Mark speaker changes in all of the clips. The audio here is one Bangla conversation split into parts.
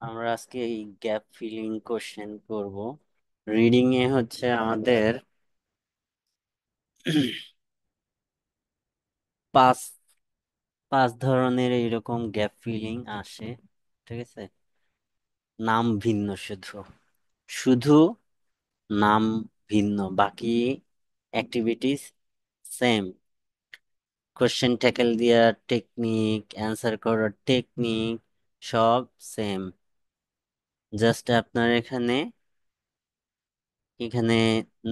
Speaker 1: আমরা আজকে এই গ্যাপ ফিলিং কোশ্চেন করব। রিডিং এ হচ্ছে আমাদের পাঁচ পাঁচ ধরনের এইরকম গ্যাপ ফিলিং আসে। ঠিক আছে, নাম ভিন্ন, শুধু শুধু নাম ভিন্ন, বাকি অ্যাক্টিভিটিস সেম। কোশ্চেন ট্যাকেল দেওয়ার টেকনিক, অ্যান্সার করার টেকনিক সব সেম। জাস্ট আপনার এখানে এখানে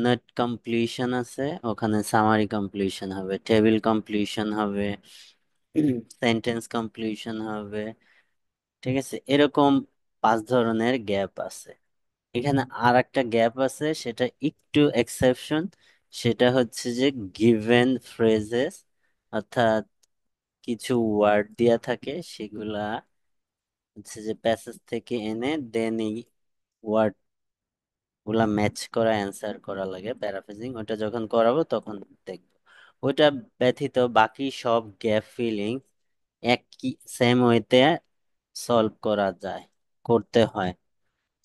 Speaker 1: নোট কমপ্লিশন আছে, ওখানে সামারি কমপ্লিশন হবে, টেবিল কমপ্লিশন হবে, সেন্টেন্স কমপ্লিশন হবে। ঠিক আছে, এরকম পাঁচ ধরনের গ্যাপ আছে। এখানে আর একটা গ্যাপ আছে, সেটা একটু এক্সেপশন। সেটা হচ্ছে যে গিভেন ফ্রেজেস, অর্থাৎ কিছু ওয়ার্ড দেয়া থাকে, সেগুলা হচ্ছে যে প্যাসেজ থেকে এনে দেন এই ওয়ার্ড ওগুলা ম্যাচ করা অ্যান্সার করা লাগে, প্যারাফ্রেজিং। ওটা যখন করাবো তখন দেখবো। ওইটা ব্যতীত বাকি সব গ্যাপ ফিলিং একই সেম ওয়েতে সলভ করা যায়, করতে হয়।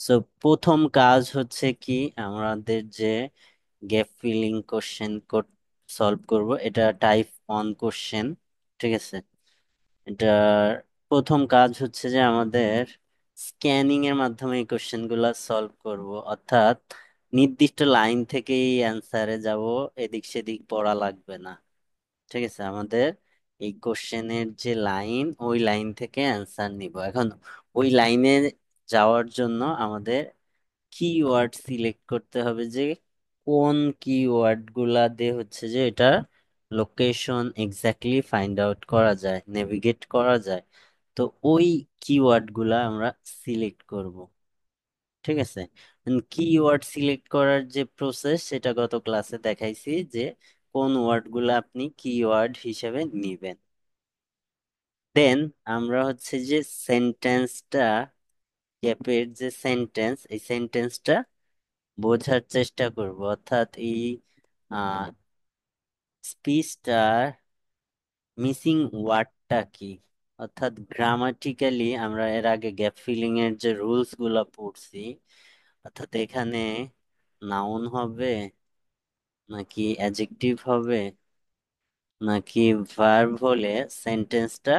Speaker 1: সো প্রথম কাজ হচ্ছে কি, আমাদের যে গ্যাপ ফিলিং কোশ্চেন সলভ করব, এটা টাইপ 1 কোশ্চেন। ঠিক আছে, এটা প্রথম কাজ হচ্ছে যে আমাদের স্ক্যানিং এর মাধ্যমে এই কোশ্চেন গুলা সলভ করব, অর্থাৎ নির্দিষ্ট লাইন থেকেই অ্যান্সারে যাব, এদিক সেদিক পড়া লাগবে না। ঠিক আছে, আমাদের এই কোশ্চেনের যে লাইন, ওই লাইন থেকে অ্যান্সার নিব। এখন ওই লাইনে যাওয়ার জন্য আমাদের কিওয়ার্ড সিলেক্ট করতে হবে, যে কোন কিওয়ার্ড গুলা দিয়ে হচ্ছে যে এটা লোকেশন এক্স্যাক্টলি ফাইন্ড আউট করা যায়, নেভিগেট করা যায়। তো ওই কিওয়ার্ড গুলা আমরা সিলেক্ট করব। ঠিক আছে, কিওয়ার্ড সিলেক্ট করার যে প্রসেস, সেটা গত ক্লাসে দেখাইছি, যে কোন ওয়ার্ড গুলা আপনি কিওয়ার্ড হিসেবে নিবেন। দেন আমরা হচ্ছে যে সেন্টেন্সটা, গ্যাপের যে সেন্টেন্স, এই সেন্টেন্সটা বোঝার চেষ্টা করব, অর্থাৎ এই স্পিচটার মিসিং ওয়ার্ডটা কি। অর্থাৎ গ্রামাটিক্যালি আমরা এর আগে গ্যাপ ফিলিং এর যে রুলস গুলা পড়ছি, অর্থাৎ এখানে নাউন হবে নাকি অ্যাডজেক্টিভ হবে নাকি ভার্ব হলে সেন্টেন্সটা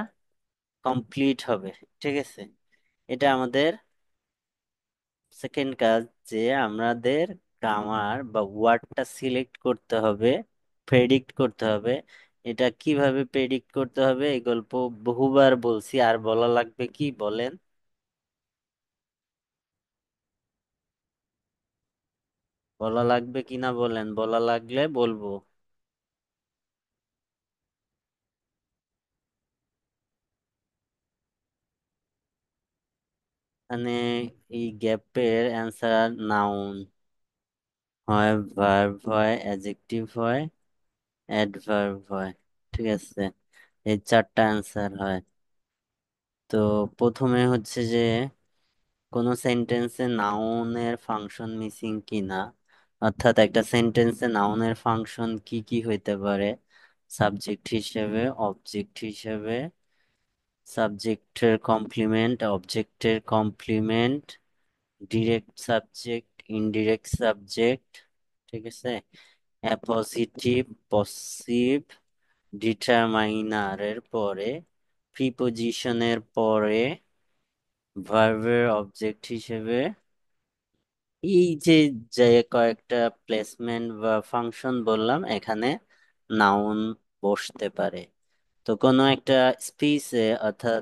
Speaker 1: কমপ্লিট হবে। ঠিক আছে, এটা আমাদের সেকেন্ড কাজ, যে আমাদের গ্রামার বা ওয়ার্ডটা সিলেক্ট করতে হবে, প্রেডিক্ট করতে হবে। এটা কিভাবে প্রেডিক্ট করতে হবে, এই গল্প বহুবার বলছি, আর বলা লাগবে কি বলেন? বলা লাগবে কি না বলেন, বলা লাগলে বলবো। মানে এই গ্যাপের অ্যান্সার নাউন হয়, ভার্ব হয়, অ্যাডজেক্টিভ হয়, অ্যাডভার্ব হয়। ঠিক আছে, এই চারটা অ্যান্সার হয়। তো প্রথমে হচ্ছে যে কোনো সেন্টেন্সে নাউনের ফাংশন মিসিং কিনা, অর্থাৎ একটা সেন্টেন্সে নাউনের ফাংশন কি কি হইতে পারে: সাবজেক্ট হিসেবে, অবজেক্ট হিসেবে, সাবজেক্টের কমপ্লিমেন্ট, অবজেক্টের complement, direct subject, indirect subject. ঠিক আছে, অ্যাপোজিটিভ, পসিভ, ডিটারমাইনারের পরে, প্রিপোজিশনের পরে, ভার্বের অবজেক্ট হিসেবে। এই যে যে কয়েকটা প্লেসমেন্ট বা ফাংশন বললাম, এখানে নাউন বসতে পারে। তো কোনো একটা স্পিচে, অর্থাৎ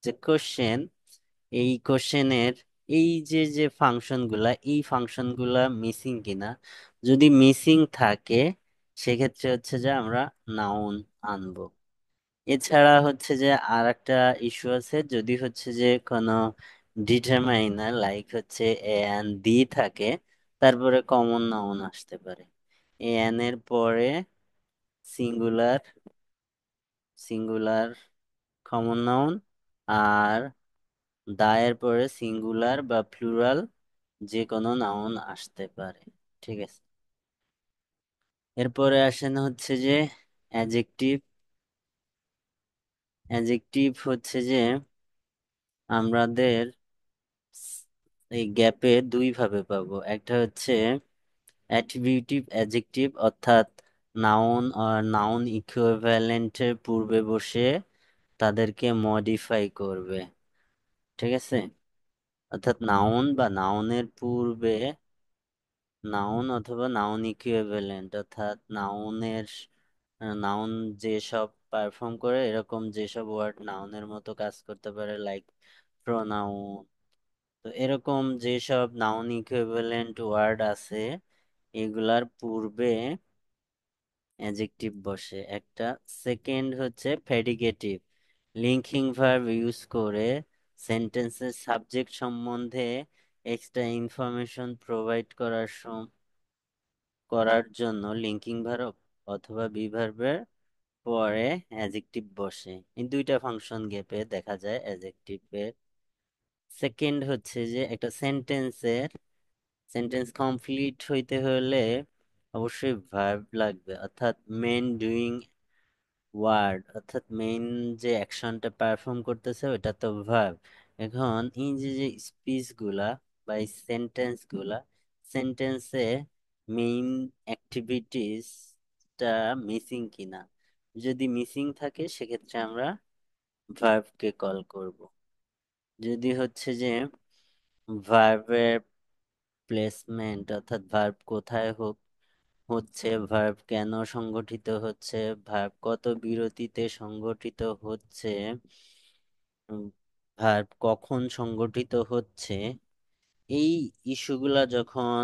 Speaker 1: যে কোশ্চেন, এই কোশ্চেনের এই যে যে ফাংশনগুলা, এই ফাংশনগুলা মিসিং কিনা, যদি মিসিং থাকে সেক্ষেত্রে হচ্ছে যে আমরা নাউন আনবো। এছাড়া হচ্ছে যে আর একটা ইস্যু আছে, যদি হচ্ছে যে কোনো ডিটারমাইনার লাইক হচ্ছে এ এন দি থাকে, তারপরে কমন নাউন আসতে পারে। এ এন এর পরে সিঙ্গুলার, সিঙ্গুলার কমন নাউন, আর দা এর পরে সিঙ্গুলার বা প্লুরাল যে কোনো নাউন আসতে পারে। ঠিক আছে, এরপরে আসেন হচ্ছে যে অ্যাডজেক্টিভ। অ্যাডজেক্টিভ হচ্ছে যে আমাদের এই গ্যাপে দুই ভাবে পাবো, একটা হচ্ছে অ্যাট্রিবিউটিভ অ্যাডজেক্টিভ, অর্থাৎ নাউন আর নাউন ইকুইভ্যালেন্টের পূর্বে বসে তাদেরকে মডিফাই করবে। ঠিক আছে, অর্থাৎ নাউন বা নাউনের পূর্বে নাউন অথবা নাউন ইকুইভ্যালেন্ট, অর্থাৎ নাউন যেসব পারফর্ম করে এরকম যেসব ওয়ার্ড নাউনের মতো কাজ করতে পারে, লাইক প্রোনাউন। তো এরকম যেসব নাউন ইকুইভ্যালেন্ট ওয়ার্ড আছে এগুলার পূর্বে অ্যাডজেক্টিভ বসে একটা। সেকেন্ড হচ্ছে প্রেডিকেটিভ, লিঙ্কিং ভার্ব ইউজ করে সেন্টেন্সের সাবজেক্ট সম্বন্ধে এক্সট্রা ইনফরমেশন প্রোভাইড করার জন্য লিঙ্কিং ভার্ব অথবা বি ভার্বের পরে অ্যাডজেক্টিভ বসে। এই দুইটা ফাংশন গ্যাপে দেখা যায় অ্যাডজেক্টিভের। সেকেন্ড হচ্ছে যে একটা সেন্টেন্স কমপ্লিট হইতে হলে অবশ্যই ভার্ব লাগবে, অর্থাৎ মেন ডুইং ওয়ার্ড, অর্থাৎ মেইন যে অ্যাকশনটা পারফর্ম করতেছে ওটা তো ভার্ব। এখন এই যে যে স্পিচ গুলা বা সেন্টেন্স গুলা, সেন্টেন্সে মেইন অ্যাক্টিভিটিসটা মিসিং কিনা, যদি মিসিং থাকে সেক্ষেত্রে আমরা ভার্বকে কল করব। যদি হচ্ছে যে ভার্বের প্লেসমেন্ট, অর্থাৎ ভার্ব কোথায় হচ্ছে, ভার্ব কেন সংগঠিত হচ্ছে, ভার্ব কত বিরতিতে সংগঠিত হচ্ছে, ভার্ব কখন সংগঠিত হচ্ছে, এই ইস্যুগুলা যখন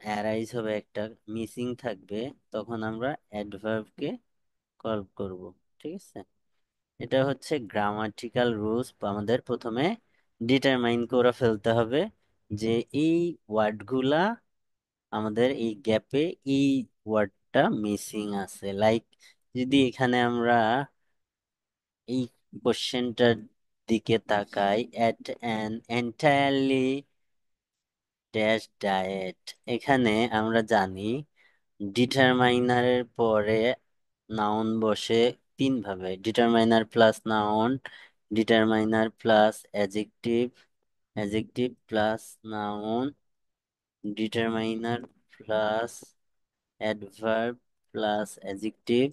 Speaker 1: অ্যারাইজ হবে, একটা মিসিং থাকবে, তখন আমরা অ্যাডভার্বকে কল করব। ঠিক আছে, এটা হচ্ছে গ্রামাটিক্যাল রুলস। আমাদের প্রথমে ডিটারমাইন করে ফেলতে হবে যে এই ওয়ার্ডগুলা আমাদের এই গ্যাপে এই ওয়ার্ডটা মিসিং আছে। লাইক যদি এখানে আমরা এই কোশ্চেনটার দিকে তাকাই, at an entirely dash diet, এখানে আমরা জানি ডিটারমাইনারের পরে নাউন বসে তিন ভাবে: determiner plus noun, determiner plus adjective, adjective plus noun, determiner plus adverb plus adjective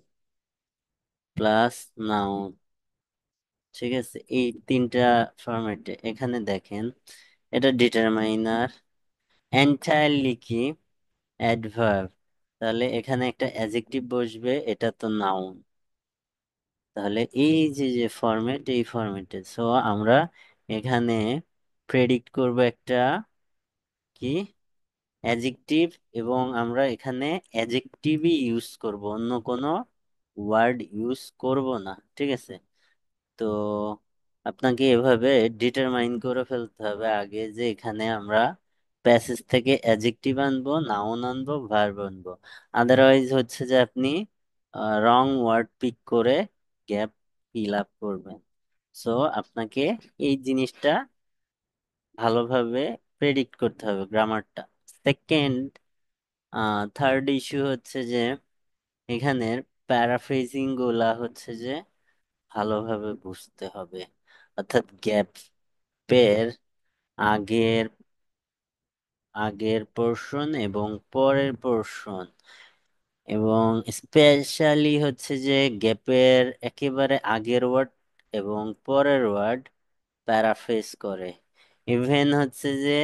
Speaker 1: plus noun. ঠিক আছে, এই তিনটা ফরম্যাটে এখানে দেখেন এটা ডিটারমাইনার, এন্টায়ারলি কি অ্যাডভার্ব, তাহলে এখানে একটা অ্যাডজেক্টিভ বসবে, এটা তো নাউন। তাহলে এই যে যে ফরম্যাট, এই ফরম্যাটে সো আমরা এখানে প্রেডিক্ট করব একটা কি অ্যাডজেক্টিভ, এবং আমরা এখানে অ্যাডজেক্টিভই ইউজ করব, অন্য কোনো ওয়ার্ড ইউজ করব না। ঠিক আছে, তো আপনাকে এভাবে ডিটারমাইন করে ফেলতে হবে আগে যে এখানে আমরা প্যাসেজ থেকে অ্যাডজেক্টিভ আনবো, নাউন আনবো, ভার্ব আনবো। আদারওয়াইজ হচ্ছে যে আপনি রং ওয়ার্ড পিক করে গ্যাপ ফিল আপ করবেন। সো আপনাকে এই জিনিসটা ভালোভাবে প্রেডিক্ট করতে হবে, গ্রামারটা। সেকেন্ড, থার্ড ইস্যু হচ্ছে যে এখানের প্যারাফ্রেজিং গুলা হচ্ছে যে ভালোভাবে বুঝতে হবে, অর্থাৎ গ্যাপের আগের আগের পোর্শন এবং পরের পোর্শন, এবং স্পেশালি হচ্ছে যে গ্যাপের একেবারে আগের ওয়ার্ড এবং পরের ওয়ার্ড প্যারাফ্রেজ করে। ইভেন হচ্ছে যে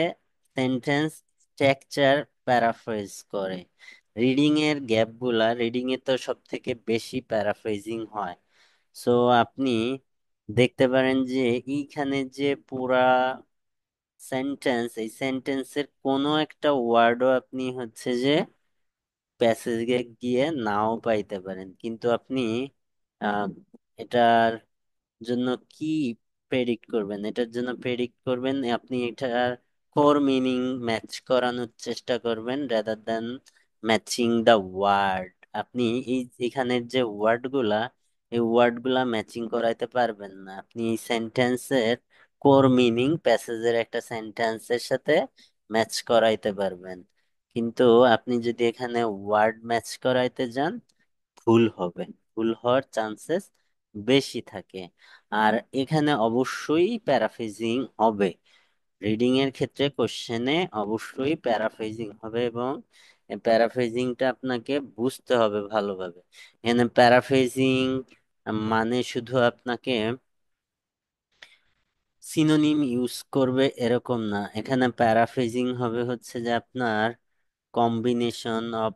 Speaker 1: সেন্টেন্স স্ট্রাকচার প্যারাফ্রেজ করে। রিডিং এ তো সব থেকে বেশি প্যারাফ্রেজিং হয়। সো আপনি দেখতে পারেন যে এইখানে যে পুরা এই সেন্টেন্সের কোনো একটা ওয়ার্ডও আপনি হচ্ছে যে প্যাসেজে গিয়ে নাও পাইতে পারেন, কিন্তু আপনি আহ, এটার জন্য কি প্রেডিক্ট করবেন, এটার জন্য প্রেডিক্ট করবেন আপনি এটার কোর মিনিং ম্যাচ করানোর চেষ্টা করবেন, rather than matching the word. আপনি এখানের যে ওয়ার্ড গুলা, এই ওয়ার্ড গুলা ম্যাচিং করাইতে পারবেন না। আপনি এই সেন্টেন্সের কোর মিনিং প্যাসেজের একটা সেন্টেন্সের সাথে ম্যাচ করাইতে পারবেন, কিন্তু আপনি যদি এখানে ওয়ার্ড ম্যাচ করাইতে যান ভুল হবে, ভুল হওয়ার চান্সেস বেশি থাকে। আর এখানে অবশ্যই প্যারাফ্রেজিং হবে, রিডিং এর ক্ষেত্রে কোশ্চেনে অবশ্যই প্যারাফ্রেজিং হবে, এবং প্যারাফ্রেজিংটা আপনাকে বুঝতে হবে ভালোভাবে। এখানে প্যারাফ্রেজিং মানে শুধু আপনাকে সিনোনিম ইউজ করবে এরকম না। এখানে প্যারাফ্রেজিং হবে হচ্ছে যে আপনার combination of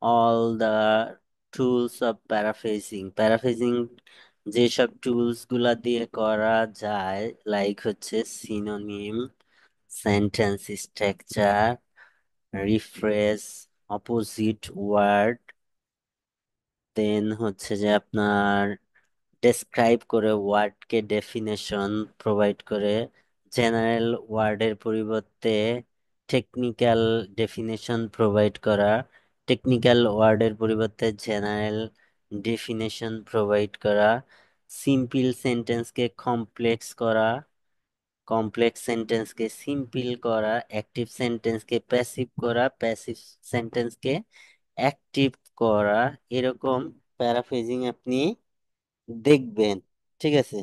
Speaker 1: all the tools of paraphrasing. Paraphrasing যেসব টুলস গুলা দিয়ে করা যায়, লাইক হচ্ছে synonym, sentence structure, refresh, opposite word, then হচ্ছে যে আপনার ডেসক্রাইব করে ওয়ার্ডকে ডেফিনেশন প্রোভাইড করে, জেনারেল ওয়ার্ডের পরিবর্তে টেকনিক্যাল ডেফিনেশন প্রোভাইড করা, টেকনিক্যাল ওয়ার্ডের পরিবর্তে জেনারেল ডেফিনেশন প্রোভাইড করা, সিম্পল সেন্টেন্সকে কমপ্লেক্স করা, কমপ্লেক্স সেন্টেন্সকে সিম্পল করা, অ্যাক্টিভ সেন্টেন্সকে প্যাসিভ করা, প্যাসিভ সেন্টেন্সকে অ্যাক্টিভ করা। এরকম প্যারাফ্রেজিং আপনি দেখবেন। ঠিক আছে।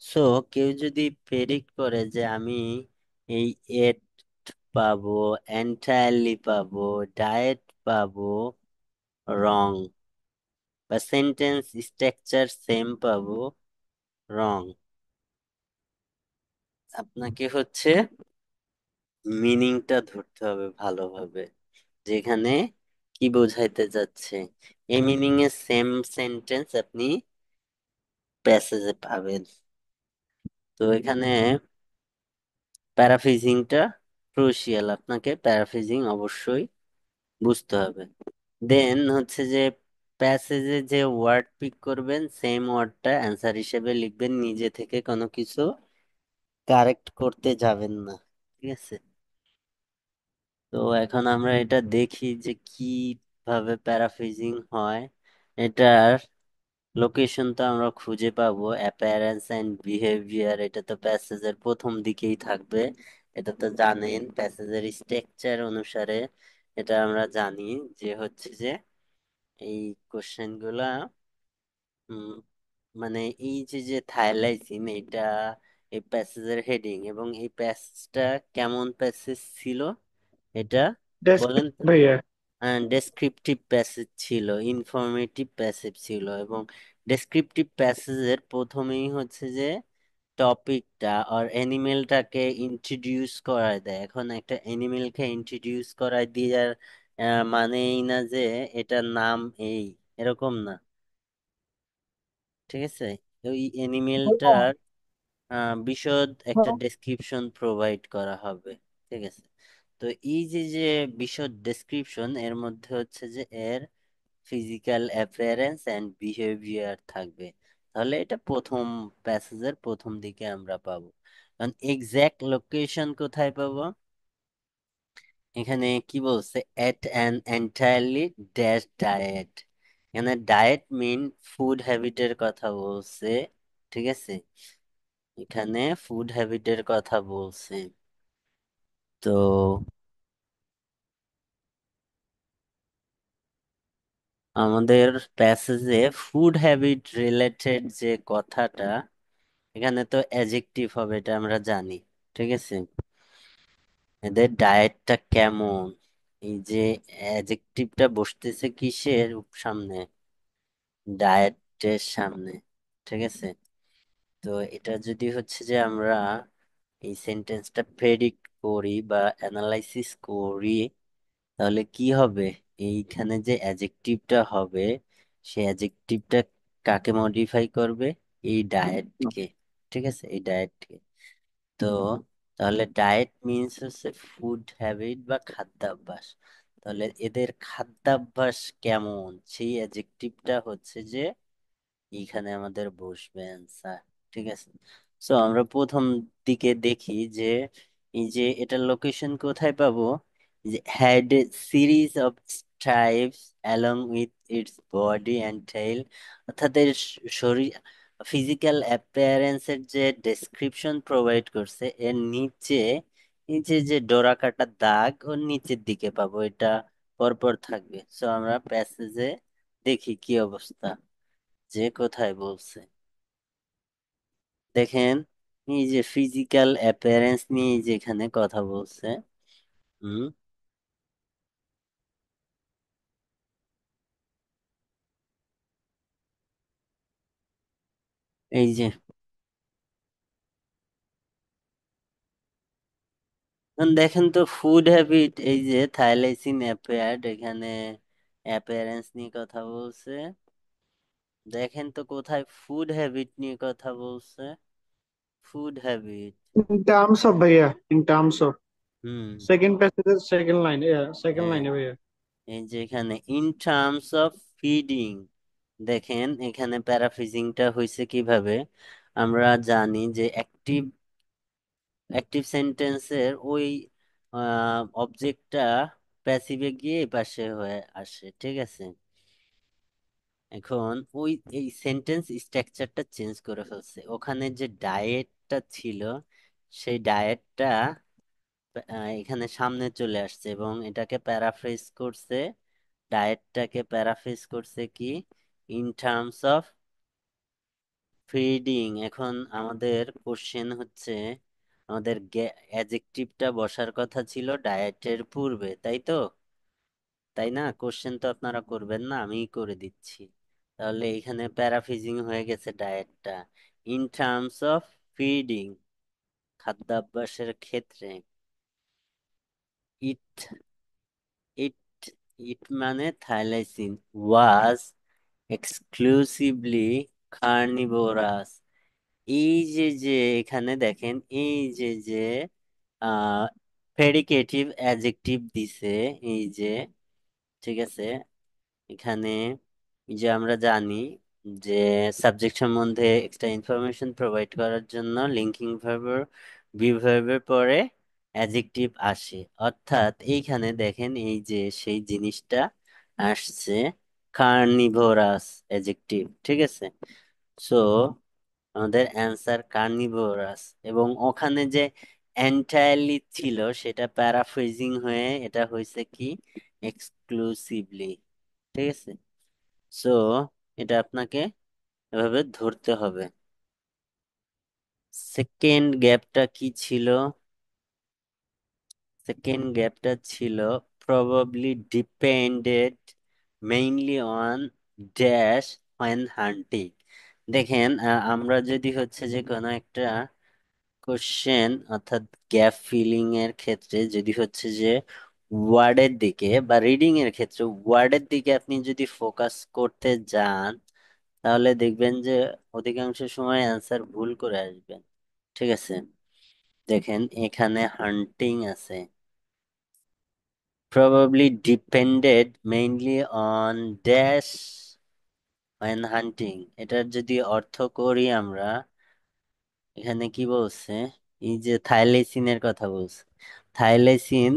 Speaker 1: সো কেউ যদি প্রেডিক্ট করে যে আমি এই এট পাবো, এন্টায়ারলি পাবো, ডায়েট পাবো, রং, বা সেন্টেন্স স্ট্রাকচার সেম পাবো, রং, আপনাকে হচ্ছে মিনিংটা ধরতে হবে ভালোভাবে, যেখানে কি বোঝাইতে যাচ্ছে। এই মিনিং এর সেম সেন্টেন্স আপনি প্যাসেজে পাবেন। তো এখানে প্যারাফ্রেজিংটা ক্রুশিয়াল, আপনাকে প্যারাফ্রেজিং অবশ্যই বুঝতে হবে। দেন হচ্ছে যে প্যাসেজে যে ওয়ার্ড পিক করবেন, সেম ওয়ার্ডটা অ্যান্সার হিসেবে লিখবেন, নিজে থেকে কোনো কিছু কারেক্ট করতে যাবেন না। ঠিক আছে। তো এখন আমরা এটা দেখি যে কিভাবে প্যারাফ্রেজিং হয়। এটার লোকেশন তো আমরা খুঁজে পাবো, অ্যাপিয়ারেন্স এন্ড বিহেভিয়ার, এটা তো প্যাসেজের প্রথম দিকেই থাকবে। এটা তো জানেন প্যাসেজের স্ট্রাকচার অনুসারে। এটা আমরা জানি যে হচ্ছে যে এই কোশ্চেন গুলা উম, মানে এই যে যে থাইলাইসিন, এটা এই প্যাসেজের হেডিং, এবং এই প্যাসেজটা কেমন প্যাসেজ ছিল এটা বলেন তো।
Speaker 2: ভাইয়া।
Speaker 1: ডেসক্রিপটিভ প্যাসেজ ছিল, ইনফরমেটিভ প্যাসেজ ছিল, এবং ডেসক্রিপটিভ প্যাসেজের প্রথমেই হচ্ছে যে টপিকটা আর অ্যানিমেলটাকে ইন্ট্রোডিউস করায় দেয়। এখন একটা অ্যানিমেলকে ইন্ট্রোডিউস করায় দিয়ে আর মানেই না যে এটার নাম এই, এরকম না। ঠিক আছে। ওই অ্যানিমেলটার বিশদ একটা ডেসক্রিপশন প্রোভাইড করা হবে। ঠিক আছে। তো এই যে যে বিশদ ডেসক্রিপশন, এর মধ্যে হচ্ছে যে এর ফিজিক্যাল অ্যাপিয়ারেন্স এন্ড বিহেভিয়ার থাকবে। তাহলে এটা প্রথম প্যাসেজের প্রথম দিকে আমরা পাবো। কারণ এক্সাক্ট লোকেশন কোথায় পাবো, এখানে কি বলছে, এট অ্যান এন্টায়ারলি ড্যাশ ডায়েট। এখানে ডায়েট মিন ফুড হ্যাবিটের কথা বলছে। ঠিক আছে। এখানে ফুড হ্যাবিটের কথা বলছে। তো আমাদের প্যাসেজে ফুড হ্যাবিট রিলেটেড যে কথাটা, এখানে তো অ্যাজেক্টিভ হবে, এটা আমরা জানি। ঠিক আছে। এদের ডায়েটটা কেমন, এই যে অ্যাজেক্টিভটা বসতেছে কিসের সামনে, ডায়েটের সামনে। ঠিক আছে। তো এটা যদি হচ্ছে যে আমরা এই সেন্টেন্সটা প্রেডিক্ট করি বা অ্যানালাইসিস করি, তাহলে কি হবে, এইখানে যে অ্যাজেক্টিভটা হবে, সেই অ্যাজেক্টিভটা কাকে মডিফাই করবে, এই ডায়েটকে। ঠিক আছে, এই ডায়েটকে। তো তাহলে ডায়েট মিনস হচ্ছে ফুড হ্যাবিট বা খাদ্যাভ্যাস। তাহলে এদের খাদ্যাভ্যাস কেমন, সেই অ্যাডজেক্টিভটা হচ্ছে যে এইখানে আমাদের বসবে অ্যান্সার। ঠিক আছে। সো আমরা প্রথম দিকে দেখি যে এই যে এটার লোকেশন কোথায় পাবো, যে had series of stripes along with its body and tail, অর্থাৎ এর শরীর ফিজিক্যাল অ্যাপিয়ারেন্সের যে ডেসক্রিপশন প্রোভাইড করছে, এর নিচে নিচে যে ডোরা কাটা দাগ ওর নিচের দিকে পাবো, এটা পরপর থাকবে। সো আমরা প্যাসেজে দেখি কি অবস্থা, যে কোথায় বলছে। দেখেন, এই যে ফিজিক্যাল অ্যাপিয়ারেন্স নিয়ে যে এখানে কথা বলছে। হুম। এই যে এখন দেখেন তো ফুড হ্যাবিট, এই যে থাইলাইসিন অ্যাপেয়ার্ড এখানে অ্যাপিয়ারেন্স নিয়ে কথা বলছে। দেখেন তো কোথায় ফুড হ্যাবিট নিয়ে কথা বলছে। Food habit.
Speaker 2: In terms of भैया, in terms of
Speaker 1: hmm.
Speaker 2: second passage, second line, yeah, second
Speaker 1: হ্যাঁ,
Speaker 2: line है भैया.
Speaker 1: এই যে এখানে ইন টার্মস অফ ফিডিং, দেখেন এখানে প্যারাফ্রেজিংটা হয়েছে কিভাবে। আমরা জানি যে অ্যাক্টিভ অ্যাক্টিভ সেন্টেন্সের ওই অবজেক্টটা প্যাসিভে গিয়ে এই পাশে হয়ে আসে, ঠিক আছে। এখন ওই এই সেন্টেন্স স্ট্রাকচারটা চেঞ্জ করে ফেলছে, ওখানে যে ডায়েটটা ছিল সেই ডায়েটটা এখানে সামনে চলে আসছে এবং এটাকে প্যারাফ্রেজ করছে। ডায়েটটাকে প্যারাফ্রেজ করছে কি, ইন টার্মস অফ ফিডিং। এখন আমাদের কোশ্চেন হচ্ছে, আমাদের অ্যাডজেক্টিভটা বসার কথা ছিল ডায়েটের পূর্বে, তাই তো? তাই না? কোশ্চেন তো আপনারা করবেন না, আমিই করে দিচ্ছি। তাহলে এখানে প্যারাফ্রেজিং হয়ে গেছে ডায়েটটা ইন টার্মস অফ ফিডিং, খাদ্যাভ্যাসের ক্ষেত্রে। ইট ইট ইট মানে থাইলাইসিন ওয়াজ এক্সক্লুসিভলি কার্নিভোরাস। এই যে যে এখানে দেখেন, এই যে যে প্রেডিকেটিভ অ্যাডজেক্টিভ দিছে, এই যে, ঠিক আছে। এখানে এই যে আমরা জানি যে সাবজেক্ট সম্বন্ধে এক্সট্রা ইনফরমেশন প্রোভাইড করার জন্য লিঙ্কিং ভার্বের বি ভার্বের পরে অ্যাডজেক্টিভ আসে। অর্থাৎ এইখানে দেখেন এই যে সেই জিনিসটা আসছে, কার্নিভোরাস অ্যাডজেক্টিভ, ঠিক আছে। সো আমাদের অ্যান্সার কার্নিভোরাস। এবং ওখানে যে এন্টায়ারলি ছিল সেটা প্যারাফ্রেজিং হয়ে এটা হয়েছে কি, এক্সক্লুসিভলি, ঠিক আছে। সো এটা আপনাকে এভাবে ধরতে হবে। সেকেন্ড গ্যাপটা কি ছিল? সেকেন্ড গ্যাপটা ছিল probably depended mainly on dash when hunting. দেখেন আমরা যদি হচ্ছে যে কোনো একটা কোশ্চেন অর্থাৎ গ্যাপ ফিলিং এর ক্ষেত্রে যদি হচ্ছে যে ওয়ার্ডের দিকে বা রিডিং এর ক্ষেত্রে ওয়ার্ডের দিকে আপনি যদি ফোকাস করতে যান, তাহলে দেখবেন যে অধিকাংশ সময় অ্যান্সার ভুল করে আসবেন, ঠিক আছে। দেখেন এখানে হান্টিং আছে, probably depended mainly on dash when hunting। এটার যদি অর্থ করি আমরা, এখানে কি বলছে, এই যে থাইলেসিনের কথা বলছে। থাইলেসিন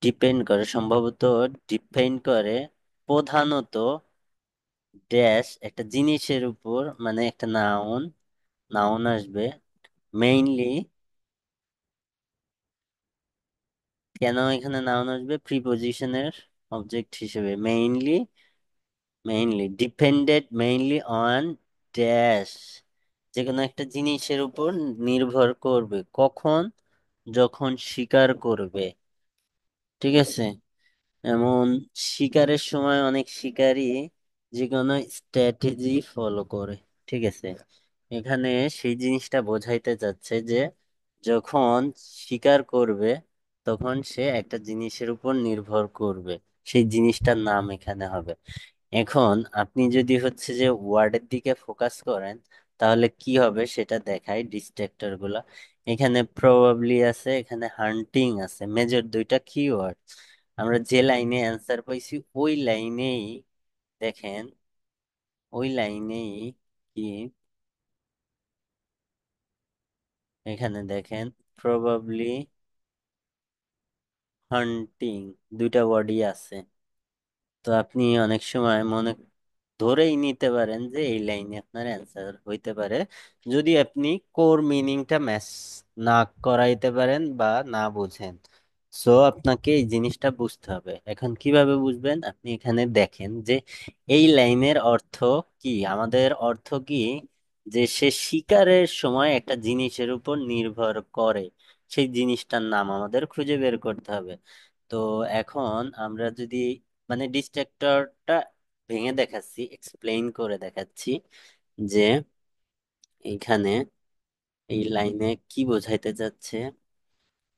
Speaker 1: ডিপেন্ড করে, সম্ভবত ডিপেন্ড করে প্রধানত ড্যাশ একটা জিনিসের উপর, মানে একটা নাউন, নাউন আসবে মেইনলি। কেন এখানে নাউন আসবে? প্রিপোজিশনের অবজেক্ট হিসেবে mainly, mainly depended mainly on dash, যে কোনো একটা জিনিসের উপর নির্ভর করবে, কখন? যখন শিকার করবে, ঠিক আছে। এমন শিকারের সময় অনেক শিকারী যে কোনো স্ট্র্যাটেজি ফলো করে, ঠিক আছে। এখানে সেই জিনিসটা বোঝাইতে যাচ্ছে যে যখন শিকার করবে তখন সে একটা জিনিসের উপর নির্ভর করবে, সেই জিনিসটার নাম এখানে হবে। এখন আপনি যদি হচ্ছে যে ওয়ার্ডের দিকে ফোকাস করেন, তাহলে কি হবে সেটা দেখায় ডিস্ট্রাক্টর গুলা। এখানে প্রবাবলি আছে, এখানে হান্টিং আছে, মেজর দুইটা কিওয়ার্ড। আমরা যে লাইনে অ্যান্সার পাইছি ওই লাইনেই, দেখেন ওই লাইনেই কি, এখানে দেখেন প্রবাবলি হান্টিং দুইটা ওয়ার্ডই আছে। তো আপনি অনেক সময় মনে ধরেই নিতে পারেন যে এই লাইনে আপনার অ্যান্সার হইতে পারে, যদি আপনি কোর মিনিংটা ম্যাচ না করাইতে পারেন বা না বুঝেন। সো আপনাকে এই জিনিসটা বুঝতে হবে। এখন কিভাবে বুঝবেন? আপনি এখানে দেখেন যে এই লাইনের অর্থ কি, আমাদের অর্থ কি, যে সে শিকারের সময় একটা জিনিসের উপর নির্ভর করে, সেই জিনিসটার নাম আমাদের খুঁজে বের করতে হবে। তো এখন আমরা যদি মানে ডিস্ট্রাক্টরটা ভেঙে দেখাচ্ছি, এক্সপ্লেইন করে দেখাচ্ছি যে এইখানে এই লাইনে কি বোঝাইতে যাচ্ছে।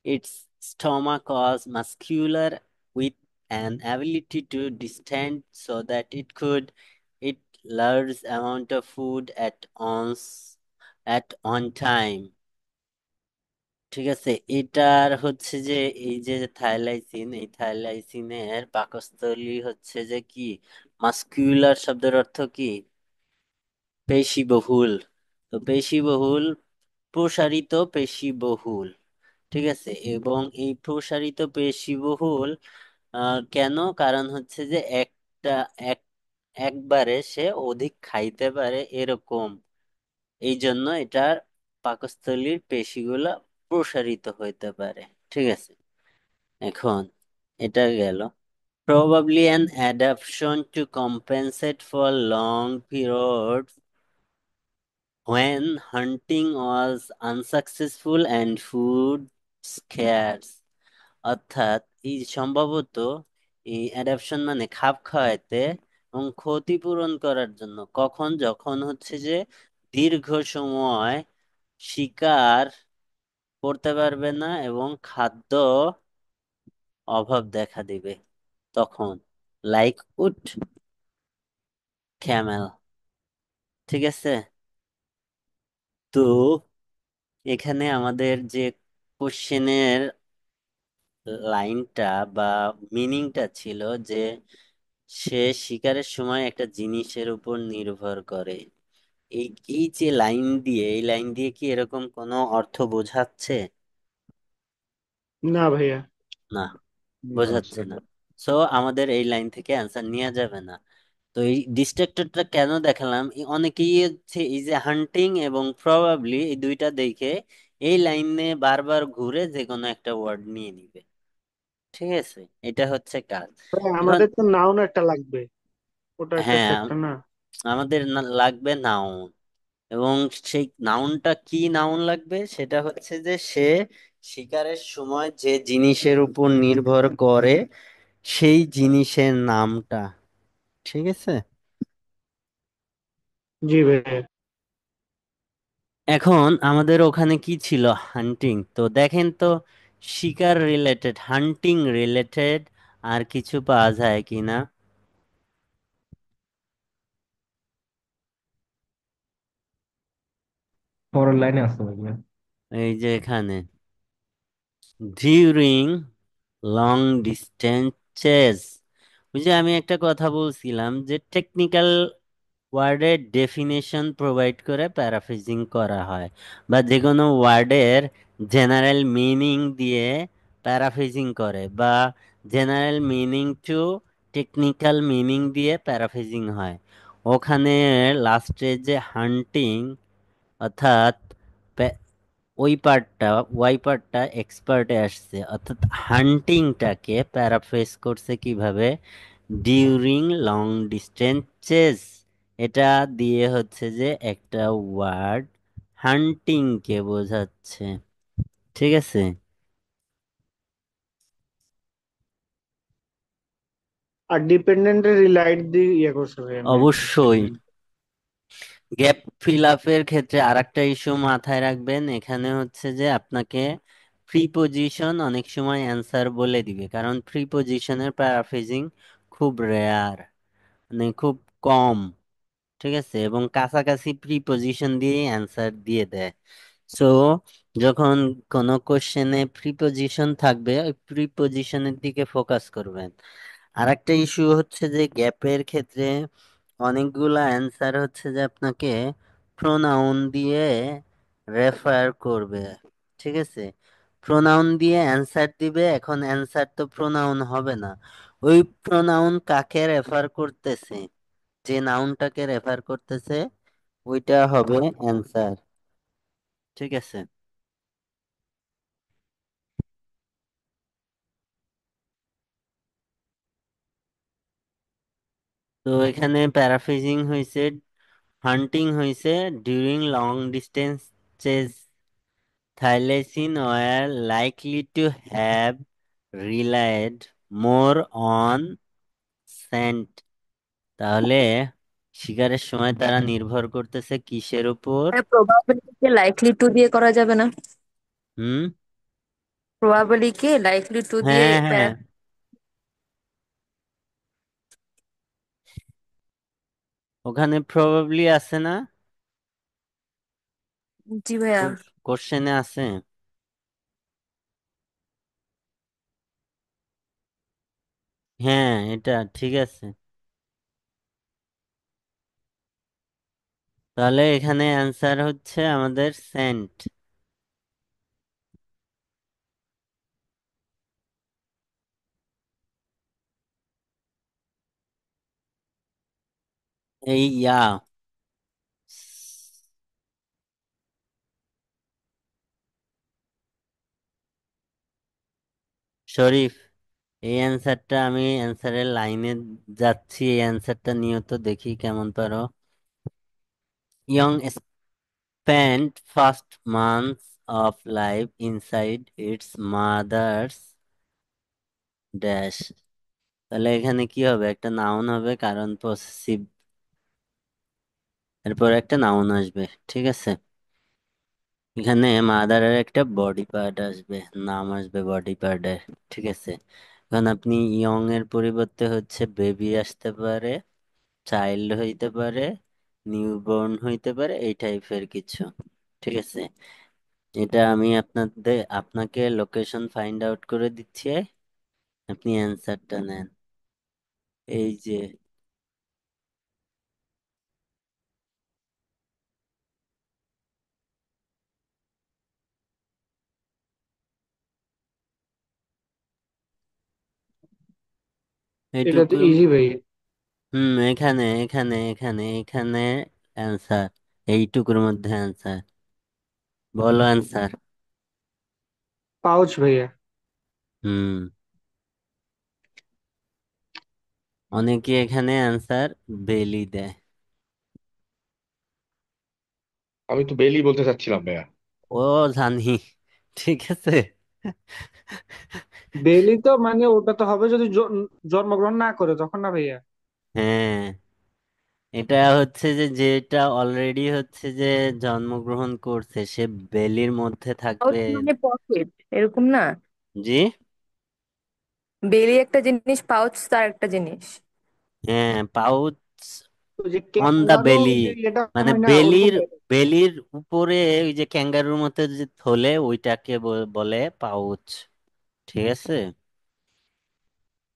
Speaker 1: Its stomach was muscular with an ability to distend so that it could eat large amount of food at one time. ঠিক আছে, এটার হচ্ছে যে এই যে থাইলাইসিন, এই থাইলাইসিনের পাকস্থলী হচ্ছে যে কি, মাস্কুলার শব্দের অর্থ কি, পেশিবহুল। তো পেশিবহুল, প্রসারিত পেশিবহুল। ঠিক আছে, এবং এই প্রসারিত পেশিবহুল কেন, কারণ হচ্ছে যে একটা এক একবারে সে অধিক খাইতে পারে এরকম, এই জন্য এটার পাকস্থলীর পেশিগুলা প্রসারিত হইতে পারে। ঠিক আছে, এখন এটা গেল। Probably an adaptation to compensate for long periods when hunting was unsuccessful and food scarce. অর্থাৎ এই সম্ভবত এই অ্যাডাপশন মানে খাপ খাওয়াইতে এবং ক্ষতিপূরণ করার জন্য, কখন, যখন হচ্ছে যে দীর্ঘ সময় শিকার করতে পারবে না এবং খাদ্য অভাব দেখা দিবে তখন, লাইক উট, ক্যামেল। ঠিক আছে, তো এখানে আমাদের যে কোশ্চেনের লাইনটা বা মিনিংটা ছিল যে সে শিকারের সময় একটা জিনিসের উপর নির্ভর করে। এই এই যে লাইন দিয়ে, এই লাইন দিয়ে কি এরকম কোনো অর্থ বোঝাচ্ছে?
Speaker 2: না ভাইয়া।
Speaker 1: না,
Speaker 2: না
Speaker 1: বোঝাচ্ছে
Speaker 2: স্যার।
Speaker 1: না। সো আমাদের এই লাইন থেকে অ্যান্সার নেওয়া যাবে না। তো এই ডিস্ট্রাক্টরটা কেন দেখালাম, অনেকেই হচ্ছে এই যে হান্টিং এবং প্রবাবলি এই দুইটা দেখে এই লাইনে বারবার ঘুরে যে কোনো একটা ওয়ার্ড নিয়ে নিবে। ঠিক আছে, এটা হচ্ছে কাজ।
Speaker 2: ভাই,
Speaker 1: এখন
Speaker 2: আমাদের তো নাউন একটা লাগবে, ওটা একটা
Speaker 1: হ্যাঁ,
Speaker 2: ফ্যাক্টর না?
Speaker 1: আমাদের লাগবে নাউন, এবং সেই নাউনটা কি নাউন লাগবে, সেটা হচ্ছে যে সে শিকারের সময় যে জিনিসের উপর নির্ভর করে সেই জিনিসের নামটা। ঠিক আছে,
Speaker 2: জি ভাইয়া।
Speaker 1: এখন আমাদের ওখানে কি ছিল, হান্টিং। তো দেখেন তো শিকার রিলেটেড, হান্টিং রিলেটেড আর কিছু পাওয়া যায় কিনা।
Speaker 3: পরের লাইনে আসতে পারবে।
Speaker 1: এই যে এখানে ডিউরিং লং ডিস্টেন্সেস, ওই যে আমি একটা কথা বলছিলাম যে টেকনিক্যাল ওয়ার্ডের ডেফিনেশন প্রোভাইড করে প্যারাফ্রেজিং করা হয়, বা যে কোনো ওয়ার্ডের জেনারেল মিনিং দিয়ে প্যারাফ্রেজিং করে, বা general meaning to technical meaning দিয়ে প্যারাফ্রেজিং হয়। ওখানে লাস্টে যে হান্টিং, অর্থাৎ ওই পার্টটা, ওয়াই পার্টটা এক্সপার্টে আসছে, অর্থাৎ হান্টিংটাকে প্যারাফ্রেজ করছে কিভাবে, ডিউরিং লং ডিস্টেন্সেস, এটা দিয়ে হচ্ছে যে একটা ওয়ার্ড হান্টিংকে বোঝাচ্ছে। ঠিক আছে,
Speaker 2: আর ডিপেন্ডেন্টের রিলাইট দিয়ে ইয়ে করছে ভাইয়া,
Speaker 1: অবশ্যই।
Speaker 2: সেকেন্ড।
Speaker 1: গ্যাপ ফিল আপের ক্ষেত্রে আরেকটা ইস্যু মাথায় রাখবেন, এখানে হচ্ছে যে আপনাকে প্রিপোজিশন অনেক সময় অ্যান্সার বলে দিবে, কারণ প্রিপোজিশনের প্যারাফ্রেজিং খুব রেয়ার, মানে খুব কম। ঠিক আছে, এবং কাছাকাছি প্রিপোজিশন দিয়ে অ্যান্সার দিয়ে দেয়। সো যখন কোনো কোশ্চেনে প্রিপোজিশন থাকবে, ওই প্রিপোজিশনের দিকে ফোকাস করবেন। আর একটা ইস্যু হচ্ছে যে গ্যাপের ক্ষেত্রে অনেকগুলা অ্যান্সার হচ্ছে যে আপনাকে প্রোনাউন দিয়ে রেফার করবে। ঠিক আছে, প্রোনাউন দিয়ে অ্যান্সার দিবে, এখন অ্যান্সার তো প্রোনাউন হবে না, ওই প্রোনাউন কাকে রেফার করতেছে, যে নাউনটাকে রেফার করতেছে ওইটা হবে অ্যান্সার। ঠিক আছে, তো এখানে প্যারাফ্রেজিং হয়েছে হান্টিং হইছে during long distance chase, thylacine were likely to have relied more on scent. তাহলে শিকারের সময় তারা নির্ভর করতেছে কিসের উপর?
Speaker 4: প্রবাবিলিটিকে লাইকলি টু দিয়ে করা যাবে না?
Speaker 1: হুম।
Speaker 4: প্রবাবিলিটিকে লাইকলি টু দিয়ে
Speaker 1: হ্যাঁ হ্যাঁ, ওখানে প্রবাবলি আছে না?
Speaker 4: জি ভাইয়া।
Speaker 1: কোশ্চেনে আছে। হ্যাঁ, এটা ঠিক আছে। তাহলে এখানে অ্যান্সার হচ্ছে আমাদের সেন্ট। এই শরীফ, এই অ্যান্সারটা আমি অ্যান্সারের লাইনে যাচ্ছি, এই অ্যান্সারটা নিয়ত দেখি কেমন পারো। Young spent first months of life inside its mother's dash. তাহলে এখানে কি হবে? একটা নাউন হবে, কারণ পসেসিভ, এরপর একটা নাউন আসবে। ঠিক আছে, এখানে মাদারের একটা বডি পার্ট আসবে, নাম আসবে বডি পার্টের। ঠিক আছে, এখন আপনি ইয়ং এর পরিবর্তে হচ্ছে বেবি আসতে পারে, চাইল্ড হইতে পারে, নিউবর্ন হইতে পারে, এই টাইপের কিছু। ঠিক আছে, এটা আমি আপনাকে লোকেশন ফাইন্ড আউট করে দিচ্ছি, আপনি অ্যান্সারটা নেন। এই যে
Speaker 2: এটা তো
Speaker 1: এইটুকু।
Speaker 2: ইজি ভাই।
Speaker 1: এখানে এখানে এখানে এখানে অ্যান্সার, এইটুকুর মধ্যে অ্যান্সার। বলো অ্যান্সার।
Speaker 2: পাউচ ভাইয়া।
Speaker 1: হুম, অনেকে এখানে অ্যান্সার বেলি দেয়।
Speaker 5: আমি তো বেলি বলতে চাচ্ছিলাম ভাইয়া।
Speaker 1: ও, জানি। ঠিক আছে।
Speaker 2: বেলি তো মানে ওটা তো হবে যদি জন্মগ্রহণ না করে তখন না ভাইয়া।
Speaker 1: হ্যাঁ, এটা হচ্ছে যে যেটা অলরেডি হচ্ছে যে জন্মগ্রহণ করছে, সে বেলির মধ্যে থাকবে।
Speaker 4: পাউচ মানে পকেট, এরকম না?
Speaker 1: জি।
Speaker 4: বেলি একটা জিনিস, পাউচ তার একটা জিনিস।
Speaker 1: হ্যাঁ, পাউচ
Speaker 2: ওই যে
Speaker 1: অন দা
Speaker 2: ক্যাঙ্গারু
Speaker 1: বেলি,
Speaker 2: যে এটা
Speaker 1: মানে
Speaker 2: হয় না ওরকম
Speaker 1: বেলির
Speaker 2: type এর।
Speaker 1: বেলির উপরে ওই যে ক্যাঙ্গারুর মতো যে থলে, ওইটাকে বলে পাউচ। ঠিক আছে,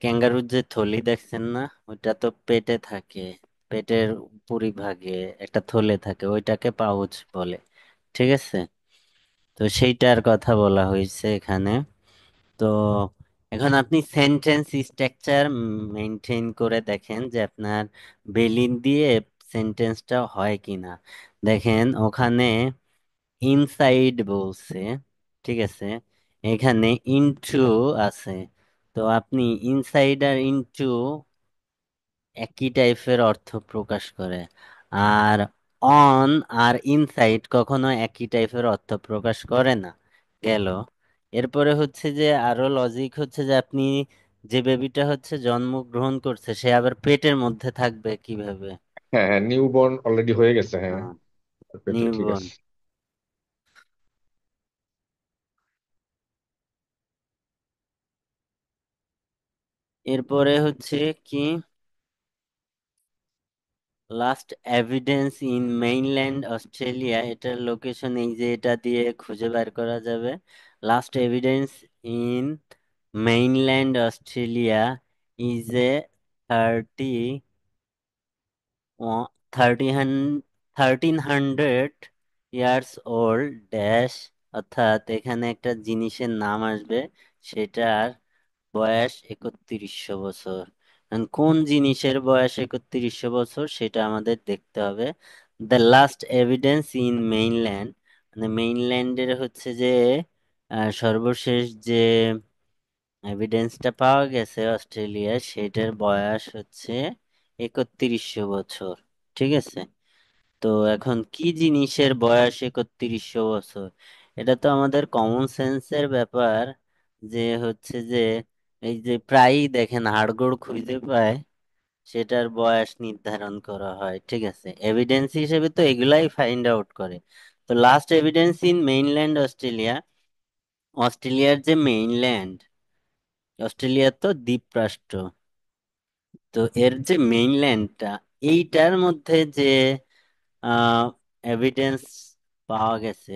Speaker 1: ক্যাঙ্গারুর যে থলি দেখছেন না, ওইটা তো পেটে থাকে, পেটের উপরিভাগে একটা থলে থাকে, ওইটাকে পাউচ বলে। ঠিক আছে, তো সেইটার কথা বলা হয়েছে এখানে। তো এখন আপনি সেন্টেন্স স্ট্রাকচার মেনটেন করে দেখেন যে আপনার বেলিন দিয়ে সেন্টেন্সটা হয় কিনা। দেখেন ওখানে ইনসাইড বলছে, ঠিক আছে, এখানে ইনটু আছে। তো আপনি ইনসাইড আর ইনটু একই টাইপের অর্থ প্রকাশ করে, আর অন আর ইনসাইড কখনো একই টাইপের অর্থ প্রকাশ করে না। গেল। এরপরে হচ্ছে যে আরো লজিক হচ্ছে যে আপনি, যে বেবিটা হচ্ছে জন্মগ্রহণ করছে, সে আবার পেটের মধ্যে থাকবে কিভাবে?
Speaker 5: হ্যাঁ হ্যাঁ, নিউ বর্ন অলরেডি হয়ে গেছে, হ্যাঁ। পেটে ঠিক
Speaker 1: নিউবর্ন।
Speaker 5: আছে।
Speaker 1: এরপরে হচ্ছে কি, last evidence in mainland Australia, এটার লোকেশন এই যে এটা দিয়ে খুঁজে বের করা যাবে। Last evidence in mainland Australia is a 30 thirty 1300 years old dash. অর্থাৎ এখানে একটা জিনিসের নাম আসবে, সেটার বয়স 3100 বছর। এখন কোন জিনিসের বয়স 3100 বছর সেটা আমাদের দেখতে হবে। The last evidence in mainland, মানে মেইনল্যান্ডের হচ্ছে যে সর্বশেষ যে এভিডেন্সটা পাওয়া গেছে অস্ট্রেলিয়ায়, সেটার বয়স হচ্ছে 3100 বছর। ঠিক আছে, তো এখন কি জিনিসের বয়স 3100 বছর? এটা তো আমাদের কমন সেন্সের ব্যাপার, যে হচ্ছে যে এই যে প্রায়ই দেখেন হাড়গোড় খুঁজে পায়, সেটার বয়স নির্ধারণ করা হয়। ঠিক আছে, এভিডেন্স হিসেবে তো এগুলাই ফাইন্ড আউট করে। তো last evidence in mainland Australia, অস্ট্রেলিয়ার যে মেইনল্যান্ড, অস্ট্রেলিয়া তো দ্বীপরাষ্ট্র, তো এর যে মেইনল্যান্ডটা, এইটার মধ্যে যে এভিডেন্স পাওয়া গেছে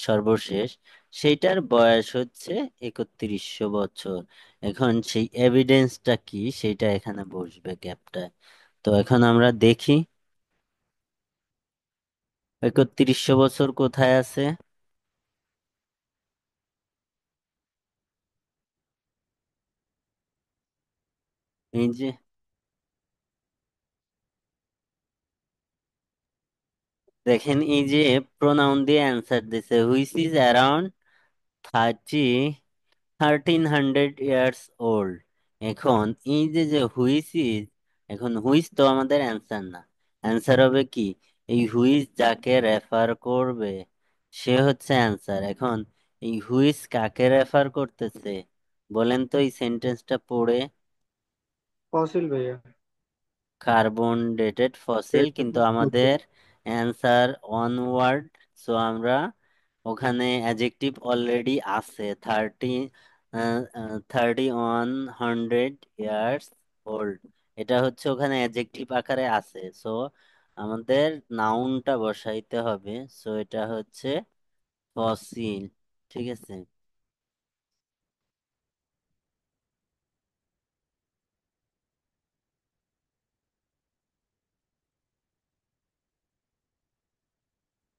Speaker 1: সর্বশেষ, সেইটার বয়স হচ্ছে 3100 বছর। এখন সেই এভিডেন্সটা কি সেটা এখানে বসবে গ্যাপটা। তো এখন আমরা দেখি 3100 বছর কোথায় আছে। এই যে দেখেন, এই যে প্রোনাউন দিয়ে অ্যান্সার দিছে, which is around 1300 years old. এখন এই যে যে হুইচ ইজ, এখন হুইচ তো আমাদের অ্যান্সার না, অ্যান্সার হবে কি, এই হুইচ যাকে রেফার করবে সে হচ্ছে অ্যান্সার। এখন এই হুইচ কাকে রেফার করতেছে বলেন তো এই সেন্টেন্সটা পড়ে।
Speaker 2: ফসিল ভাইয়া।
Speaker 1: কার্বন ডেটেড ফসিল, কিন্তু আমাদের অ্যান্সার ওয়ান ওয়ার্ড। সো আমরা ওখানে অ্যাডজেক্টিভ অলরেডি আছে, 3100 ইয়ার্স ওল্ড, এটা হচ্ছে ওখানে অ্যাডজেক্টিভ আকারে আছে। সো আমাদের নাউনটা বসাইতে হবে, সো এটা হচ্ছে ফসিল। ঠিক আছে,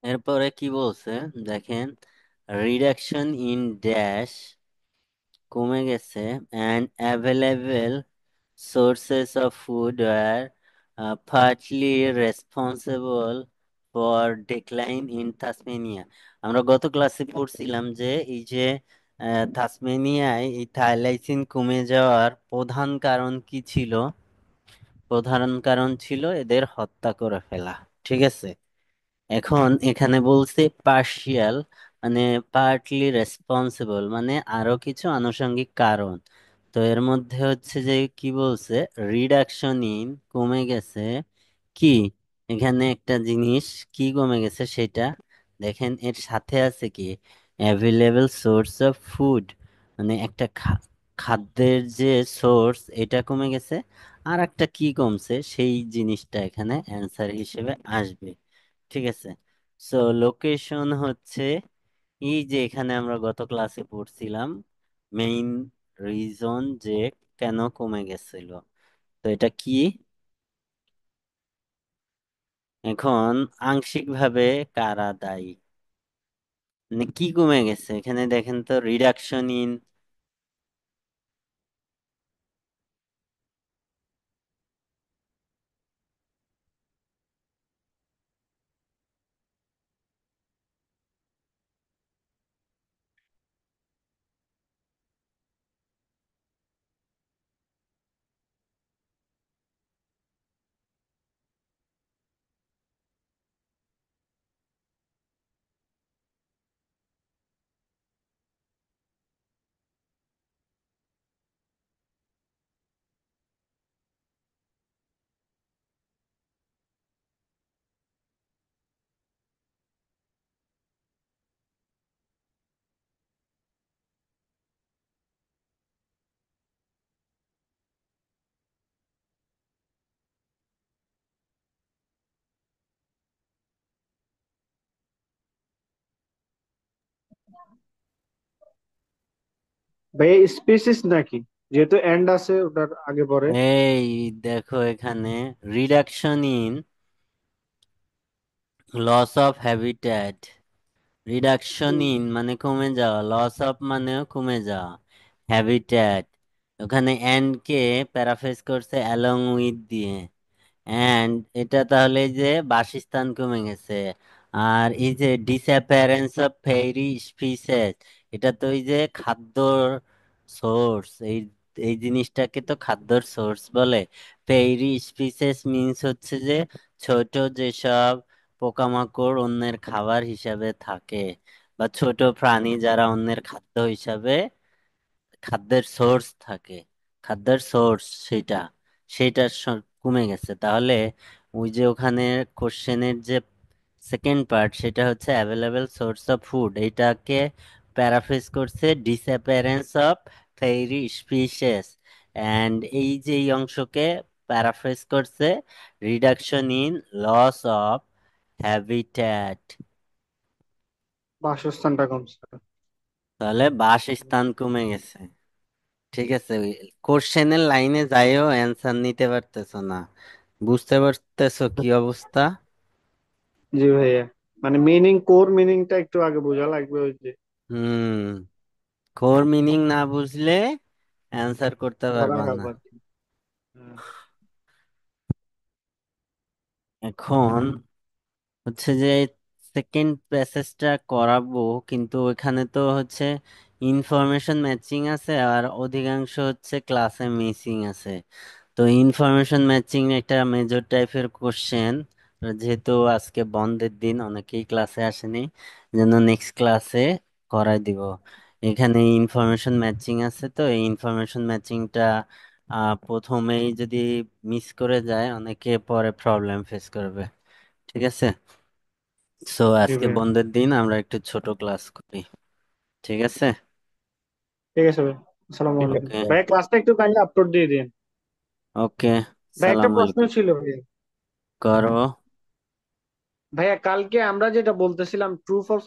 Speaker 1: এরপরে কি বলছে দেখেন, রিডাকশন ইন ড্যাশ কমে গেছে, and available sources of food were partly responsible for decline in Tasmania. আমরা গত ক্লাসে পড়ছিলাম যে এই যে তাসমানিয়ায় এই থাইলাইসিন কমে যাওয়ার প্রধান কারণ কি ছিল? প্রধান কারণ ছিল এদের হত্যা করে ফেলা। ঠিক আছে, এখন এখানে বলছে পার্শিয়াল, মানে পার্টলি রেসপন্সিবল, মানে আরো কিছু আনুষঙ্গিক কারণ। তো এর মধ্যে হচ্ছে যে কি বলছে, রিডাকশন ইন কমে গেছে কি, এখানে একটা জিনিস কি কমে গেছে সেটা দেখেন, এর সাথে আছে কি, অ্যাভেলেবল সোর্স অফ ফুড, মানে একটা খাদ্যের যে সোর্স এটা কমে গেছে, আর একটা কি কমছে সেই জিনিসটা এখানে অ্যান্সার হিসেবে আসবে। ঠিক আছে, সো লোকেশন হচ্ছে এই যে এখানে আমরা গত ক্লাসে পড়ছিলাম মেইন রিজন যে কেন কমে গেছিল, তো এটা কি? এখন আংশিকভাবে কারা দায়ী, মানে কি কমে গেছে এখানে দেখেন তো, রিডাকশন ইন,
Speaker 2: ভাইয়া স্পিসিস নাকি, যেহেতু এন্ড আছে ওটার আগে পরে।
Speaker 1: এই দেখো এখানে reduction in loss of habitat, reduction in মানে কমে যাওয়া, লস অফ মানেও কমে যাওয়া, হ্যাবিট্যাট ওখানে এন্ড কে প্যারাফ্রেজ করছে অ্যালং উইথ দিয়ে, এন্ড এটা তাহলে এই যে বাসস্থান কমে গেছে। আর এই যে ডিসঅ্যাপিয়ারেন্স অফ ফেরি স্পিসেস, এটা তো এই যে খাদ্যর সোর্স, এই এই জিনিসটাকে তো খাদ্যর সোর্স বলে। ফেরি স্পিসেস মিন্স হচ্ছে যে ছোট যেসব পোকামাকড় অন্যের খাবার হিসাবে থাকে, বা ছোট প্রাণী যারা অন্যের খাদ্য হিসাবে খাদ্যের সোর্স থাকে, খাদ্যের সোর্স সেটা সেটা কমে গেছে। তাহলে ওই যে ওখানে কোশ্চেনের যে সেকেন্ড পার্ট সেটা হচ্ছে অ্যাভেলেবল সোর্স অফ ফুড, এটাকে প্যারাফ্রেজ করছে disappearance of prey species, and এই যে এই অংশকে প্যারাফ্রেজ করছে reduction in loss of habitat.
Speaker 2: বাসস্থানটা কমছে।
Speaker 1: তাহলে বাসস্থান কমে গেছে। ঠিক আছে, কোশ্চেনের লাইনে যাইও অ্যান্সার নিতে পারতেছো না, বুঝতে পারতেছো কি অবস্থা?
Speaker 2: জি ভাইয়া, মানে মিনিং, কোর মিনিংটা একটু আগে বোঝা লাগবে ওই যে,
Speaker 1: হুম, কোর মিনিং না বুঝলে অ্যান্সার করতে
Speaker 2: ধরা
Speaker 1: পারবা না।
Speaker 2: খাবার। হ্যাঁ।
Speaker 1: এখন হচ্ছে যে সেকেন্ড প্যাসেজটা করাবো, কিন্তু এখানে তো হচ্ছে ইনফরমেশন ম্যাচিং আছে আর অধিকাংশ হচ্ছে ক্লাসে মিসিং আছে। তো ইনফরমেশন ম্যাচিং একটা মেজর টাইপের কোশ্চেন, যেহেতু আজকে বন্ধের দিন অনেকেই ক্লাসে আসেনি, যেন নেক্সট ক্লাসে করাই দিব। এখানে ইনফরমেশন ম্যাচিং আছে, তো এই ইনফরমেশন ম্যাচিংটা প্রথমেই যদি মিস করে যায় অনেকে পরে প্রবলেম ফেস করবে। ঠিক আছে, সো
Speaker 2: জি
Speaker 1: আজকে
Speaker 2: ভাইয়া।
Speaker 1: বন্ধের দিন আমরা একটু ছোট ক্লাস করি। ঠিক আছে।
Speaker 2: ঠিক আছে ভাই, আসসালামু
Speaker 5: ঠিক আছে।
Speaker 2: আলাইকুম
Speaker 1: ওকে।
Speaker 2: ভাইয়া, ক্লাসটা একটু কাইন্ডলি আপলোড দিয়ে দিন।
Speaker 1: ওকে।
Speaker 2: ভাই একটা
Speaker 1: সালাম
Speaker 2: প্রশ্ন
Speaker 1: আলাইকুম।
Speaker 2: ছিল ভাইয়া।
Speaker 1: করো।
Speaker 2: ভাইয়া কালকে আমরা যেটা বলতেছিলাম ট্রু ফলস